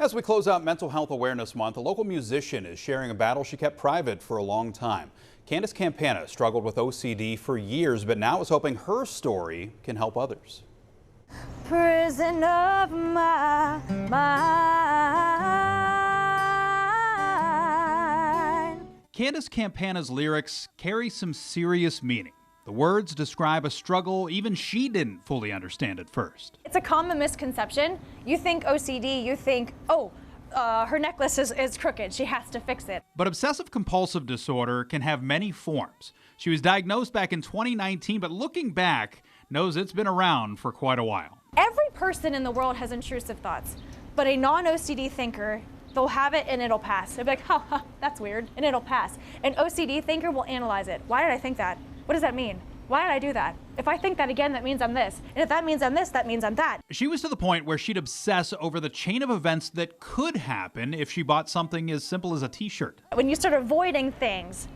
As we close out Mental Health Awareness Month, a local musician is sharing a battle she kept private for a long time. Candace Campana struggled with OCD for years, but now is hoping her story can help others. Prison of my mind. Candace Campana's lyrics carry some serious meaning. The words describe a struggle even she didn't fully understand at first. It's a common misconception. You think OCD, you think, her necklace is crooked, she has to fix it. But obsessive compulsive disorder can have many forms. She was diagnosed back in 2019, but looking back, knows it's been around for quite a while. Every person in the world has intrusive thoughts, but a non-OCD thinker, they'll have it and it'll pass. They'll be like, ha, that's weird, and it'll pass. An OCD thinker will analyze it. Why did I think that? What does that mean? Why did I do that? If I think that again, that means I'm this. And if that means I'm this, that means I'm that. She was to the point where she'd obsess over the chain of events that could happen if she bought something as simple as a t-shirt. When you start avoiding things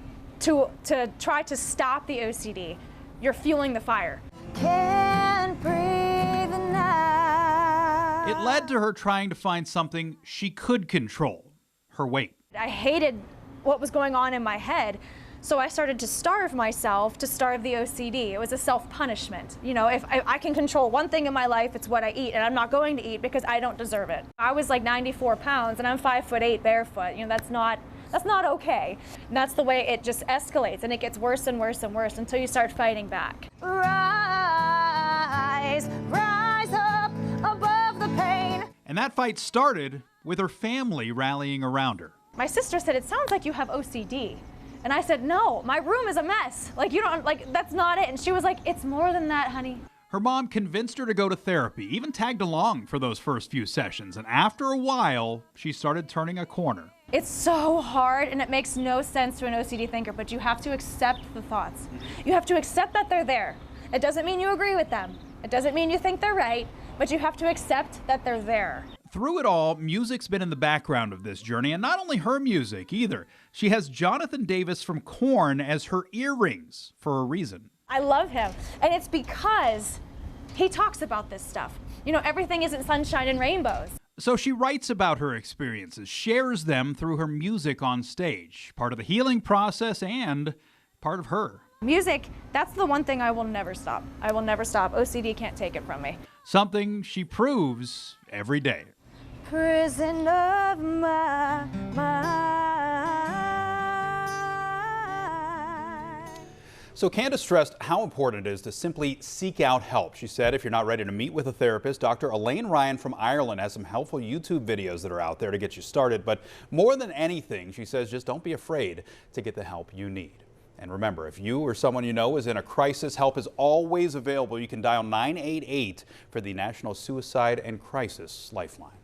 to try to stop the OCD, you're fueling the fire. Can't breathe now. It led to her trying to find something she could control, her weight. I hated what was going on in my head. So I started to starve myself to starve the OCD. It was a self-punishment. You know, if I can control one thing in my life, it's what I eat, and I'm not going to eat because I don't deserve it. I was like 94 pounds and I'm 5'8" barefoot. You know, that's not okay. And that's the way it just escalates, and it gets worse and worse and worse until you start fighting back. Rise, rise up above the pain. And that fight started with her family rallying around her. My sister said, "It sounds like you have OCD." And I said, "No, my room is a mess. Like, you don't, like, that's not it." And she was like, "It's more than that, honey." Her mom convinced her to go to therapy, even tagged along for those first few sessions. And after a while, she started turning a corner. It's so hard, and it makes no sense to an OCD thinker, but you have to accept the thoughts. You have to accept that they're there. It doesn't mean you agree with them. It doesn't mean you think they're right, but you have to accept that they're there. Through it all, music's been in the background of this journey, and not only her music either. She has Jonathan Davis from Korn as her earrings for a reason. I love him, and it's because he talks about this stuff. You know, everything isn't sunshine and rainbows. So she writes about her experiences, shares them through her music on stage, part of the healing process and part of her. Music, that's the one thing I will never stop. I will never stop. OCD can't take it from me. Something she proves every day. Prison of my mind. So Candace stressed how important it is to simply seek out help. She said if you're not ready to meet with a therapist, Dr. Elaine Ryan from Ireland has some helpful YouTube videos that are out there to get you started. But more than anything, she says, just don't be afraid to get the help you need. And remember, if you or someone you know is in a crisis, help is always available. You can dial 988 for the National Suicide and Crisis Lifeline.